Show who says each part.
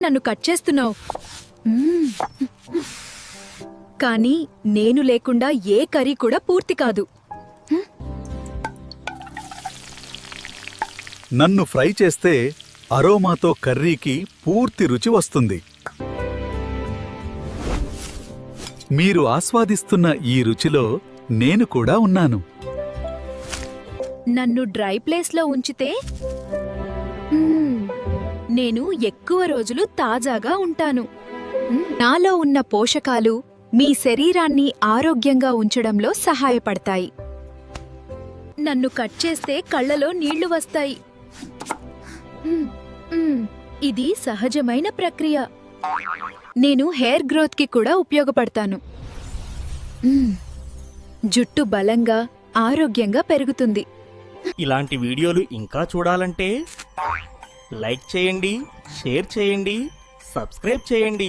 Speaker 1: నన్ను కట్ చేస్తున్నావు. కానీ నేను లేకుండా ఏ కర్రీ కూడా పూర్తి కాదు.
Speaker 2: నన్ను ఫ్రై చేస్తే అరోమాతో కర్రీకి పూర్తి రుచి వస్తుంది. మీరు ఆస్వాదిస్తున్న ఈ రుచిలో నేను కూడా ఉన్నాను.
Speaker 1: నన్ను డ్రై ప్లేస్లో ఉంచితే నేను ఎక్కువ రోజులు తాజాగా ఉంటాను. నాలో ఉన్న పోషకాలు మీ శరీరాన్ని ఆరోగ్యంగా ఉంచడంలో సహాయపడతాయి. నన్ను కట్ చేస్తే కళ్ళలో నీళ్లు వస్తాయి. ఇది సహజమైన ప్రక్రియ. నేను హెయిర్ గ్రోత్కి కూడా ఉపయోగపడతాను. జుట్టు బలంగా ఆరోగ్యంగా పెరుగుతుంది.
Speaker 3: ఇలాంటి వీడియోలు ఇంకా చూడాలంటే లైక్ చేయండి, షేర్ చేయండి, సబ్స్క్రైబ్ చేయండి.